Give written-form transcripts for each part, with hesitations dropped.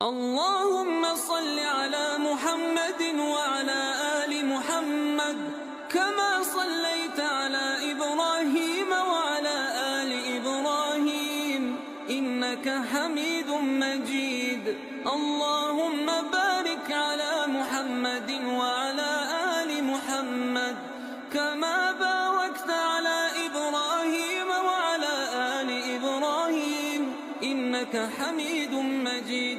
अल्लाहुम्मा सल्लि अला मुहम्मदिन व अला आलि मुहम्मद कमा सल्लैता अला इब्राहीम व अला आलि इब्राहीम इन्नका हमीदुम मजीद। अल्लाहुम्मा बारिक अला मुहम्मदिन व अला आलि मुहम्मद कमा बारकता अला इब्राहीम व अला आलि इब्राहीम इन्नका हमीदुम मजीद।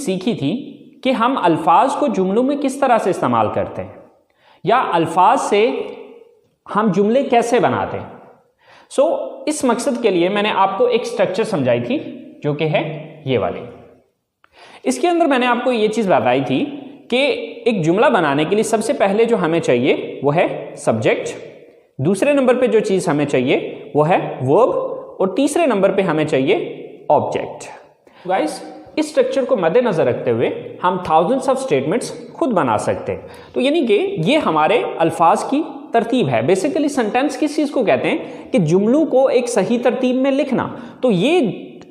सीखी थी कि हम अल्फाज को जुमलों में किस तरह से इस्तेमाल करते हैं या अल्फाज से हम जुमले कैसे बनाते हैं। इस मकसद के लिए मैंने आपको एक स्ट्रक्चर समझाई थी जो कि है ये वाली। इसके अंदर मैंने आपको ये चीज़ बताई थी कि एक जुमला बनाने के लिए सबसे पहले जो हमें चाहिए वो है सब्जेक्ट, दूसरे नंबर पे जो चीज़ हमें चाहिए वो है वर्ब और तीसरे नंबर पे हमें चाहिए ऑब्जेक्ट। गाइस, इस स्ट्रक्चर को मद्देनजर रखते हुए हम थाउजेंड्स ऑफ स्टेटमेंट्स खुद बना सकते हैं। तो यानी कि ये हमारे अल्फाज की तरतीब है। बेसिकली सेंटेंस किस चीज़ को कहते हैं कि जुमलों को एक सही तरतीब में लिखना। तो ये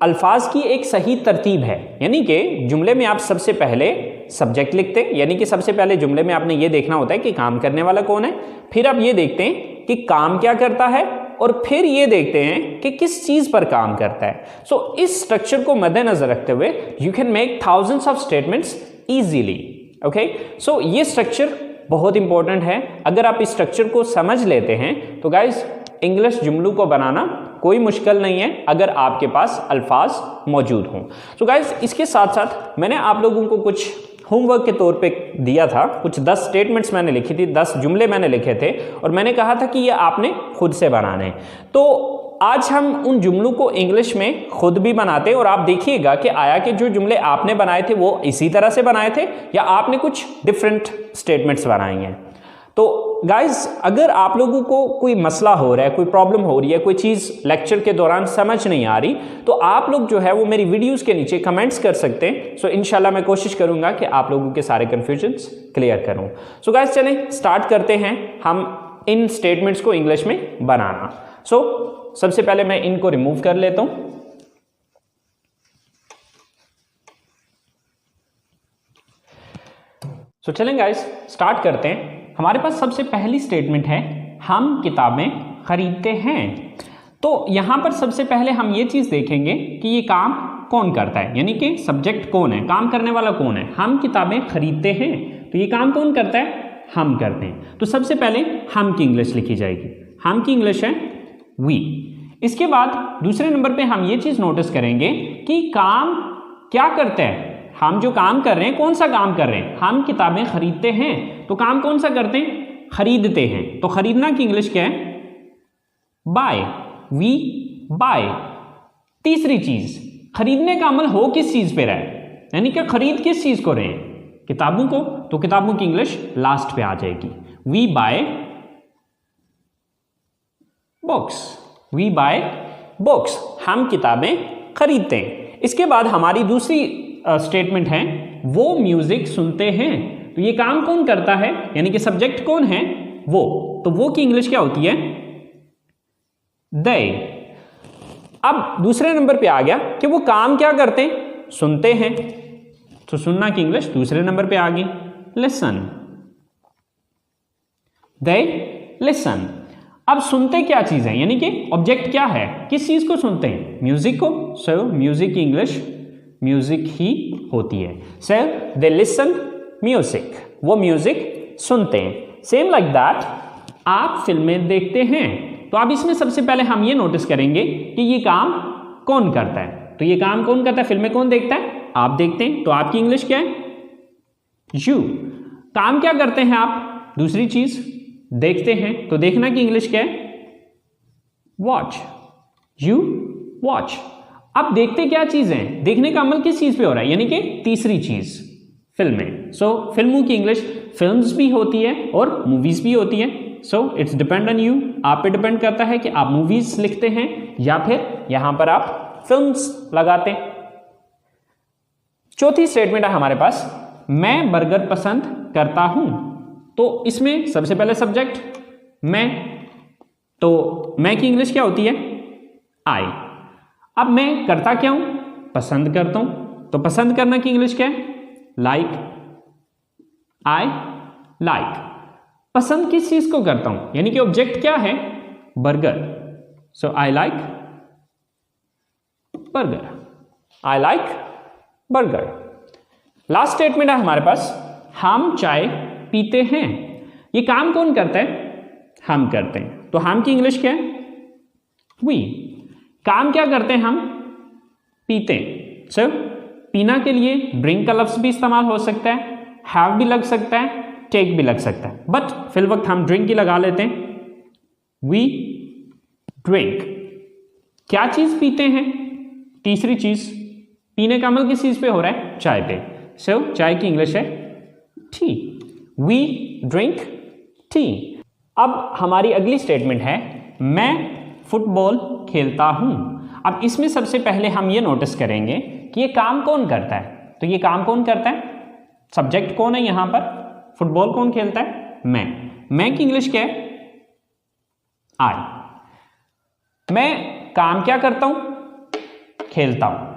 अल्फाज की एक सही तरतीब है। यानी कि जुमले में आप सबसे पहले सब्जेक्ट लिखते हैं, यानी कि सबसे पहले जुमले में आपने ये देखना होता है कि काम करने वाला कौन है, फिर आप ये देखते हैं कि काम क्या करता है और फिर ये देखते हैं कि किस चीज पर काम करता है। इस स्ट्रक्चर को मद्देनजर रखते हुए you can make thousands of statements easily. Okay, ये स्ट्रक्चर बहुत इंपॉर्टेंट है। अगर आप इस स्ट्रक्चर को समझ लेते हैं तो गाइस इंग्लिश जुमलों को बनाना कोई मुश्किल नहीं है अगर आपके पास अल्फाज मौजूद हों। गाइस, इसके साथ साथ मैंने आप लोगों को कुछ होमवर्क के तौर पे दिया था। कुछ 10 स्टेटमेंट्स मैंने लिखी थी, 10 जुमले मैंने लिखे थे और मैंने कहा था कि ये आपने खुद से बनाने हैं। तो आज हम उन जुमलों को इंग्लिश में खुद भी बनाते हैं और आप देखिएगा कि आया कि जो जुमले आपने बनाए थे वो इसी तरह से बनाए थे या आपने कुछ डिफरेंट स्टेटमेंट्स बनाई हैं। तो गाइज, अगर आप लोगों को कोई मसला हो रहा है, कोई प्रॉब्लम हो रही है, कोई चीज़ लेक्चर के दौरान समझ नहीं आ रही, तो आप लोग जो है वो मेरी वीडियोस के नीचे कमेंट्स कर सकते हैं। इंशाल्लाह मैं कोशिश करूंगा कि आप लोगों के सारे कन्फ्यूजन्स क्लियर करूं। गाइज, चलें स्टार्ट करते हैं हम इन स्टेटमेंट्स को इंग्लिश में बनाना। सबसे पहले मैं इनको रिमूव कर लेता हूं। चलें गाइज स्टार्ट करते हैं। हमारे पास सबसे पहली स्टेटमेंट है हम किताबें खरीदते हैं। तो यहां पर सबसे पहले हम ये चीज देखेंगे कि ये काम कौन करता है, यानी कि सब्जेक्ट कौन है, काम करने वाला कौन है। हम किताबें खरीदते हैं, तो ये काम कौन करता है, हम करते हैं। तो सबसे पहले हम की इंग्लिश लिखी जाएगी। हम की इंग्लिश है वी। इसके बाद दूसरे नंबर पे हम ये चीज नोटिस करेंगे कि काम क्या करते हैं। हम जो काम कर रहे हैं कौन सा काम कर रहे हैं, हम किताबें खरीदते हैं, तो काम कौन सा करते हैं, खरीदते हैं। तो खरीदना की इंग्लिश क्या है, बाय। We bye. तीसरी चीज, खरीदने का अमल हो किस चीज पे रहा है, यानी कि खरीद किस चीज को रहे हैं, किताबों को, तो किताबों की इंग्लिश लास्ट पे आ जाएगी। We buy books. We buy books, हम किताबें खरीदते हैं। इसके बाद हमारी दूसरी स्टेटमेंट है वो म्यूजिक सुनते हैं। तो ये काम कौन करता है, यानी कि सब्जेक्ट कौन है, वो। तो वो की इंग्लिश क्या होती है, दे। अब दूसरे नंबर पे आ गया कि वो काम क्या करते हैं, सुनते हैं। तो सुनना की इंग्लिश दूसरे नंबर पे आ गई, लिसन। They listen. अब सुनते क्या चीज है, यानी कि ऑब्जेक्ट क्या है, किस चीज को सुनते हैं, म्यूजिक को। म्यूजिक की इंग्लिश म्यूजिक ही होती है। दे लिसन म्यूजिक, वो म्यूजिक सुनते हैं। सेम लाइक दैट, आप फिल्में देखते हैं। तो अब इसमें सबसे पहले हम ये नोटिस करेंगे कि ये काम कौन करता है। तो ये काम कौन करता है, फिल्में कौन देखता है, आप देखते हैं। तो आपकी इंग्लिश क्या है, यू। काम क्या करते हैं आप, दूसरी चीज देखते हैं। तो देखना की इंग्लिश क्या है, वॉच। You watch. अब देखते क्या चीज़ है, देखने का अमल किस चीज़ पे हो रहा है, यानी कि तीसरी चीज़ फिल्में। सो फिल्मों की इंग्लिश फिल्म्स भी होती है और मूवीज़ भी होती है। So it's depend on you, आप पे डिपेंड करता है कि आप मूवीज़ लिखते हैं या फिर यहां पर आप फिल्म्स लगाते हैं। चौथी स्टेटमेंट है हमारे पास, मैं बर्गर पसंद करता हूं। तो इसमें सबसे पहले सब्जेक्ट मैं, तो मैं की इंग्लिश क्या होती है, आई। अब मैं करता क्या हूं, पसंद करता हूं, तो पसंद करना की इंग्लिश क्या है, लाइक। आई लाइक, पसंद किस चीज को करता हूं, यानी कि ऑब्जेक्ट क्या है, burger. So I like burger, I like burger. Last statement है हमारे पास, हम चाय पीते हैं। ये काम कौन करता है, हम करते हैं, तो हम की इंग्लिश क्या है, वी। काम क्या करते हैं, हम पीते हैं। सो पीना के लिए ड्रिंक का लफ्ज भी इस्तेमाल हो सकता है, हैव भी लग सकता है, टेक भी लग सकता है, बट फिल वक्त हम ड्रिंक ही लगा लेते हैं, वी ड्रिंक। क्या चीज पीते हैं, तीसरी चीज, पीने का अमल किस चीज पे हो रहा है, चाय पे। सो चाय की इंग्लिश है टी, वी ड्रिंक टी। अब हमारी अगली स्टेटमेंट है, मैं फुटबॉल खेलता हूं। अब इसमें सबसे पहले हम ये नोटिस करेंगे कि ये काम कौन करता है, तो ये काम कौन करता है, सब्जेक्ट कौन है यहां पर, फुटबॉल कौन खेलता है, मैं की इंग्लिश क्या है, आई। मैं काम क्या करता हूं, खेलता हूं।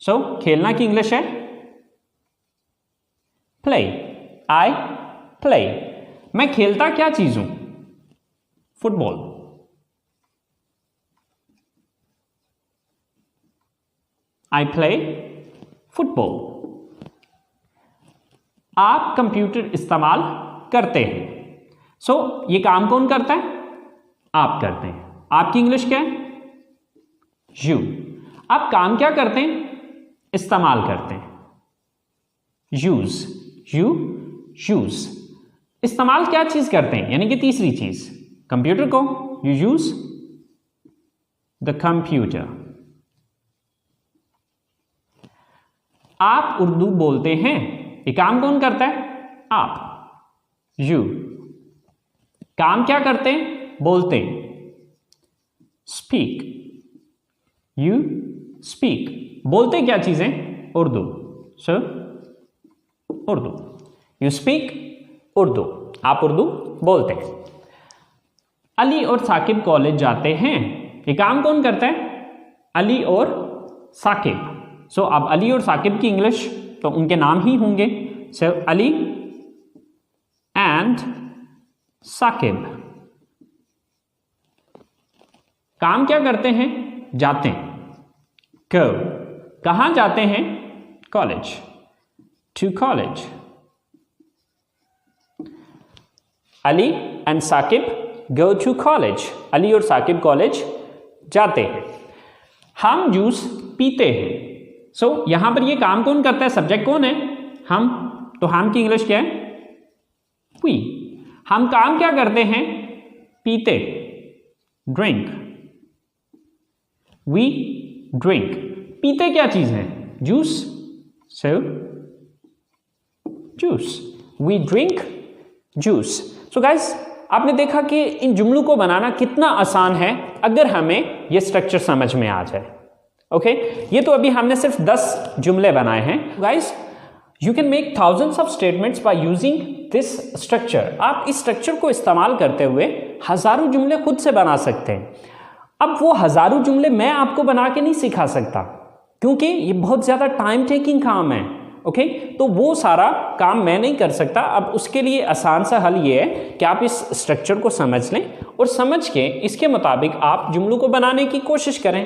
सो खेलना की इंग्लिश है प्ले, आई प्ले। मैं खेलता क्या चीज हूं, फुटबॉल। I play football. आप कंप्यूटर इस्तेमाल करते हैं। सो ये काम कौन करता है, आप करते हैं। आपकी इंग्लिश क्या है, यू। आप काम क्या करते हैं, इस्तेमाल करते हैं, यूज, यू यूज। इस्तेमाल क्या चीज करते हैं, यानी कि तीसरी चीज, कंप्यूटर को, यू यूज द कंप्यूटर। आप उर्दू बोलते हैं, ये काम कौन करता है, आप, यू। काम क्या करते हैं, बोलते हैं, स्पीक, यू स्पीक। बोलते क्या चीजें, उर्दू। सो उर्दू, यू स्पीक उर्दू, आप उर्दू बोलते हैं। अली और साकिब कॉलेज जाते हैं, ये काम कौन करता है, अली और साकिब। सो अब अली और साकिब की इंग्लिश तो उनके नाम ही होंगे। सो अली एंड साकिब। काम क्या करते हैं, जाते हैं, गो। कहां जाते हैं, college, to college. Ali and Sakib go to college, Ali और साकिब कॉलेज जाते हैं। हम जूस पीते हैं। सो यहां पर ये काम कौन करता है, सब्जेक्ट कौन है, हम, तो हम की इंग्लिश क्या है, वी। हम काम क्या करते हैं, पीते, ड्रिंक, वी ड्रिंक। पीते क्या चीज है, juice. So juice, we drink juice. So guys, आपने देखा कि इन जुमलों को बनाना कितना आसान है अगर हमें यह स्ट्रक्चर समझ में आ जाए। ओके, ये तो अभी हमने सिर्फ 10 जुमले बनाए हैं। Guys, you can make thousands of statements by using this structure. आप इस स्ट्रक्चर को इस्तेमाल करते हुए हजारों जुमले खुद से बना सकते हैं। अब वो हजारों जुमले मैं आपको बना के नहीं सिखा सकता, क्योंकि ये बहुत ज़्यादा टाइम टेकिंग काम है। ओके, तो वो सारा काम मैं नहीं कर सकता। अब उसके लिए आसान सा हल ये है कि आप इस स्ट्रक्चर को समझ लें और समझ के इसके मुताबिक आप जुमलों को बनाने की कोशिश करें।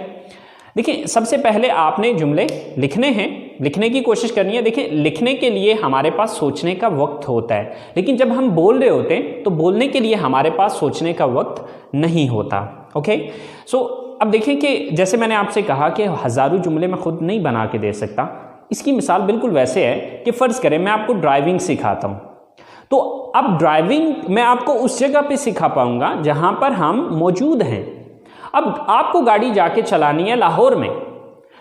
देखिए, सबसे पहले आपने जुमले लिखने हैं, लिखने की कोशिश करनी है। देखिए, लिखने के लिए हमारे पास सोचने का वक्त होता है, लेकिन जब हम बोल रहे होते हैं तो बोलने के लिए हमारे पास सोचने का वक्त नहीं होता। ओके, सो अब देखिए कि जैसे मैंने आपसे कहा कि हज़ारों जुमले मैं खुद नहीं बना के दे सकता। इसकी मिसाल बिल्कुल वैसे है कि फ़र्ज़ करें मैं आपको ड्राइविंग सिखाता हूँ, तो अब ड्राइविंग मैं आपको उस जगह पे सिखा पाऊँगा जहाँ पर हम मौजूद हैं। अब आपको गाड़ी जाके चलानी है लाहौर में,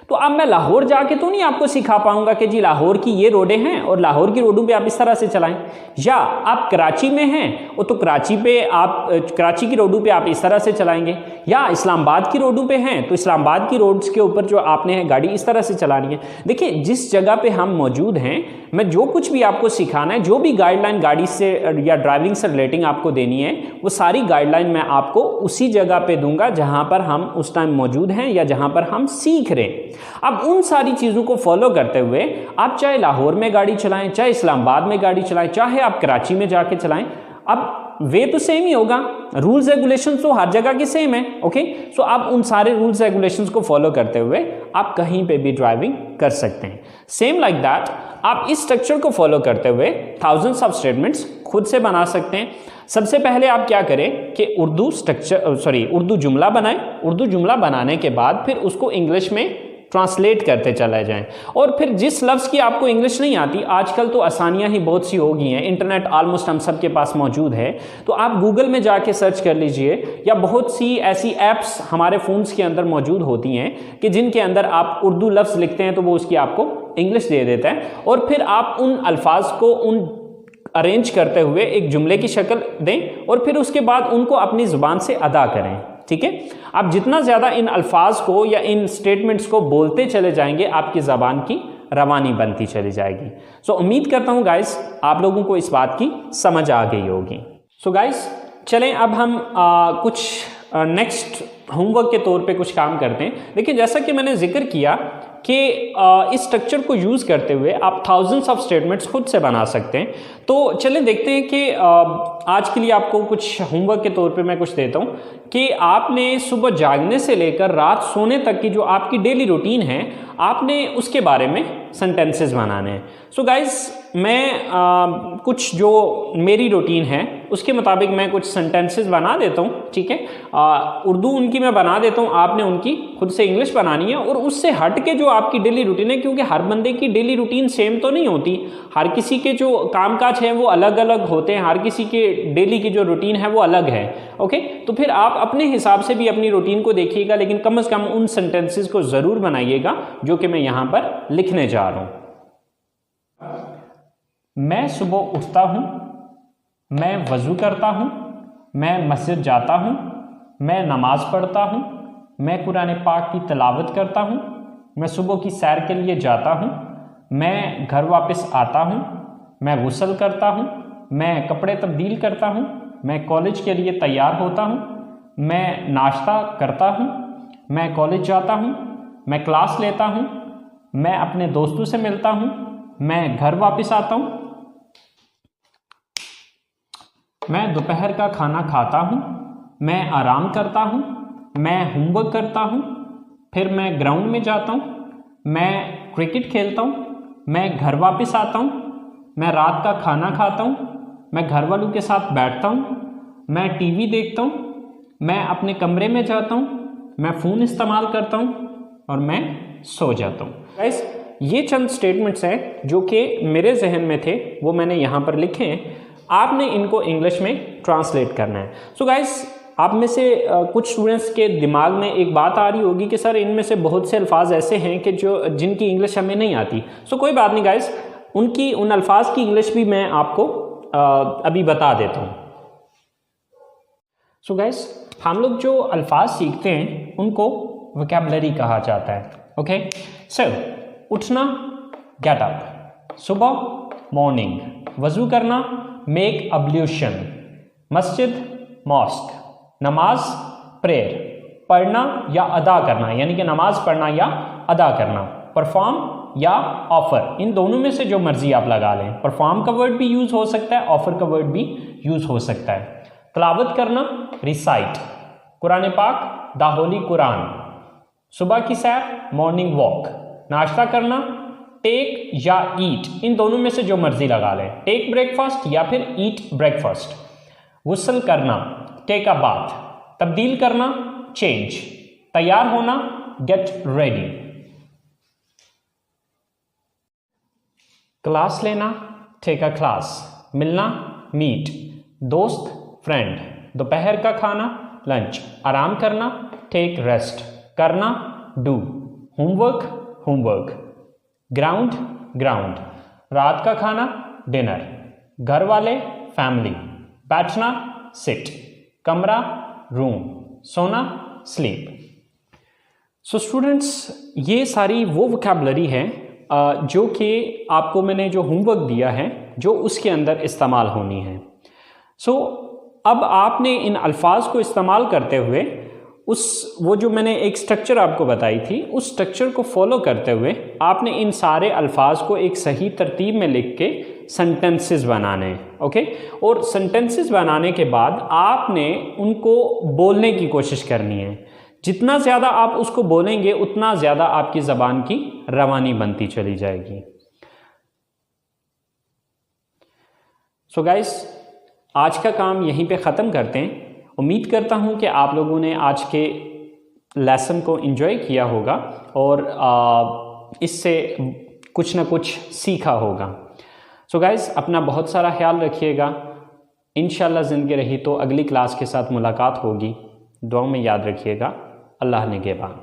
तो अब मैं लाहौर जाके तो नहीं आपको सिखा पाऊंगा कि जी लाहौर की ये रोडें हैं और लाहौर की रोडों पे आप इस तरह से चलाएं, या आप कराची में हैं और तो कराची की रोडों पे आप इस तरह से चलाएंगे, या इस्लामाबाद की रोडों पे हैं तो इस्लामाबाद की रोड्स के ऊपर जो आपने गाड़ी इस तरह से चलानी है। देखिए, जिस जगह पे हम मौजूद हैं, मैं जो कुछ भी आपको सिखाना है, जो भी गाइडलाइन गाड़ी से या ड्राइविंग से रिलेटिंग आपको देनी है, वो सारी गाइडलाइन मैं आपको उसी जगह पे दूंगा जहां पर हम उस टाइम मौजूद हैं या जहां पर हम सीख रहे हैं। अब उन सारी चीज़ों को फॉलो करते हुए आप चाहे लाहौर में गाड़ी चलाएं, चाहे इस्लामाबाद में गाड़ी चलाएं, चाहे आप कराची में जाके चलाएं, अब वे तो सेम ही होगा, रूल्स रेगुलेशंस तो हर जगह की सेम है। ओके, सो आप उन सारे रूल्स रेगुलेशंस को फॉलो करते हुए आप कहीं पे भी ड्राइविंग कर सकते हैं। सेम लाइक दैट आप इस स्ट्रक्चर को फॉलो करते हुए थाउजेंड्स ऑफ स्टेटमेंट्स खुद से बना सकते हैं। सबसे पहले आप क्या करें कि उर्दू जुमला बनाएं। उर्दू जुमला बनाने के बाद फिर उसको इंग्लिश में ट्रांसलेट करते चले जाएं, और फिर जिस लफ्ज़ की आपको इंग्लिश नहीं आती, आजकल तो आसानियां ही बहुत सी हो गई हैं, इंटरनेट ऑलमोस्ट हम सब के पास मौजूद है, तो आप गूगल में जाके सर्च कर लीजिए, या बहुत सी ऐसी ऐप्स हमारे फ़ोन्स के अंदर मौजूद होती हैं कि जिनके अंदर आप उर्दू लफ्ज़ लिखते हैं तो वो उसकी आपको इंग्लिश दे देता है, और फिर आप उन अल्फाज को अरेंज करते हुए एक जुमले की शक्ल दें और फिर उसके बाद उनको अपनी ज़ुबान से अदा करें। ठीक है, आप जितना ज़्यादा इन अल्फाज को या इन स्टेटमेंट्स को बोलते चले जाएंगे, आपकी ज़बान की रवानी बनती चली जाएगी। सो उम्मीद करता हूँ गाइस आप लोगों को इस बात की समझ आ गई होगी। सो गाइस चलें अब हम कुछ नेक्स्ट होमवर्क के तौर पे कुछ काम करते हैं। देखिए, जैसा कि मैंने जिक्र किया कि इस स्ट्रक्चर को यूज़ करते हुए आप थाउजेंड्स ऑफ स्टेटमेंट्स खुद से बना सकते हैं। तो चलें देखते हैं कि आज के लिए आपको कुछ होमवर्क के तौर पे मैं कुछ देता हूँ कि आपने सुबह जागने से लेकर रात सोने तक की जो आपकी डेली रूटीन है, आपने उसके बारे में सेंटेंसेस बनाने हैं। सो गाइस मैं कुछ जो मेरी रूटीन है उसके मुताबिक मैं कुछ सेंटेंसेस बना देता हूँ। ठीक है, उर्दू उनकी मैं बना देता हूँ, आपने उनकी खुद से इंग्लिश बनानी है, और उससे हट के जो आपकी डेली रूटीन है, क्योंकि हर बंदे की डेली रूटीन सेम तो नहीं होती, हर किसी के जो कामकाज हैं वो अलग अलग होते हैं, हर किसी के डेली की जो रूटीन है वो अलग है। ओके, तो फिर आप अपने हिसाब से भी अपनी रूटीन को देखिएगा, लेकिन कम से कम उन सेंटेंसेस को ज़रूर बनाइएगा जो कि मैं यहाँ पर लिखने जा रहा हूँ। मैं सुबह उठता हूँ, मैं वज़ू करता हूँ, मैं मस्जिद जाता हूँ, मैं नमाज़ पढ़ता हूँ, मैं कुरान पाक की तिलावत करता हूँ, मैं सुबह की सैर के लिए जाता हूँ, मैं घर वापस आता हूँ, मैं गुस्ल करता हूँ, मैं कपड़े तब्दील करता हूँ, मैं कॉलेज के लिए तैयार होता हूँ, मैं नाश्ता करता हूँ, मैं कॉलेज जाता हूँ, मैं क्लास लेता हूँ, मैं अपने दोस्तों से मिलता हूँ, मैं घर वापस आता हूँ, मैं दोपहर का खाना खाता हूँ, मैं आराम करता हूँ, मैं होमवर्क करता हूँ, फिर मैं ग्राउंड में जाता हूँ, मैं क्रिकेट खेलता हूँ, मैं घर वापस आता हूँ, मैं रात का खाना खाता हूँ, मैं घर वालों के साथ बैठता हूँ, मैं टीवी देखता हूँ, मैं अपने कमरे में जाता हूँ, मैं फ़ोन इस्तेमाल करता हूँ और मैं सो जाता हूँ। गाइस ये चंद स्टेटमेंट्स हैं जो कि मेरे जहन में थे, वो मैंने यहाँ पर लिखे हैं, आपने इनको इंग्लिश में ट्रांसलेट करना है। सो गाइस आप में से कुछ स्टूडेंट्स के दिमाग में एक बात आ रही होगी कि सर इनमें से बहुत से अल्फाज ऐसे हैं कि जिनकी इंग्लिश हमें नहीं आती। सो कोई बात नहीं गाइस, उन अल्फाज की इंग्लिश भी मैं आपको अभी बता देता हूँ। सो गाइस हम लोग जो अल्फाज सीखते हैं उनको वोकैबुलरी कहा जाता है। ओके, सो उठना गेट अप, सुबह मॉर्निंग, वज़ू करना मेक अब्ल्यूशन, मस्जिद मॉस्क, नमाज प्रेयर, पढ़ना या अदा करना यानी कि नमाज पढ़ना या अदा करना, परफॉर्म या ऑफर, इन दोनों में से जो मर्जी आप लगा लें। परफॉर्म का वर्ड भी यूज़ हो सकता है, ऑफर का वर्ड भी यूज़ हो सकता है। तिलावत करना रिसाइट, कुरान पाक द होली कुरान, सुबह की सैर मॉर्निंग वॉक, नाश्ता करना टेक या ईट, इन दोनों में से जो मर्जी लगा लें, टेक ब्रेकफास्ट या फिर ईट ब्रेकफास्ट। गुस्ल करना टेक अ बाथ, तब्दील करना चेंज, तैयार होना गेट रेडी, क्लास लेना टेक अ क्लास, मिलना मीट, दोस्त फ्रेंड, दोपहर का खाना लंच, आराम करना टेक रेस्ट, करना do, homework homework, ground ground, रात का खाना डिनर, घर वाले फैमिली, बैठना सिट, कमरा रूम, सोना स्लीप। सो स्टूडेंट्स, ये सारी वो वोकैबुलरी है जो कि आपको मैंने जो होमवर्क दिया है जो उसके अंदर इस्तेमाल होनी है। सो अब आपने इन अल्फाज को इस्तेमाल करते हुए वो जो मैंने एक स्ट्रक्चर आपको बताई थी उस स्ट्रक्चर को फॉलो करते हुए आपने इन सारे अल्फाज को एक सही तरतीब में लिख के सेंटेंसेस बनाने हैं। ओके, और सेंटेंसेस बनाने के बाद आपने उनको बोलने की कोशिश करनी है। जितना ज़्यादा आप उसको बोलेंगे उतना ज़्यादा आपकी ज़बान की रवानी बनती चली जाएगी। सो गाइस, आज का काम यहीं पे ख़त्म करते हैं। उम्मीद करता हूँ कि आप लोगों ने आज के लेसन को एंजॉय किया होगा और इससे कुछ ना कुछ सीखा होगा। सो गाइस, अपना बहुत सारा ख्याल रखिएगा। इंशाल्लाह ज़िंदगी रही तो अगली क्लास के साथ मुलाकात होगी। दुआ में याद रखिएगा। अल्लाह निगहबान।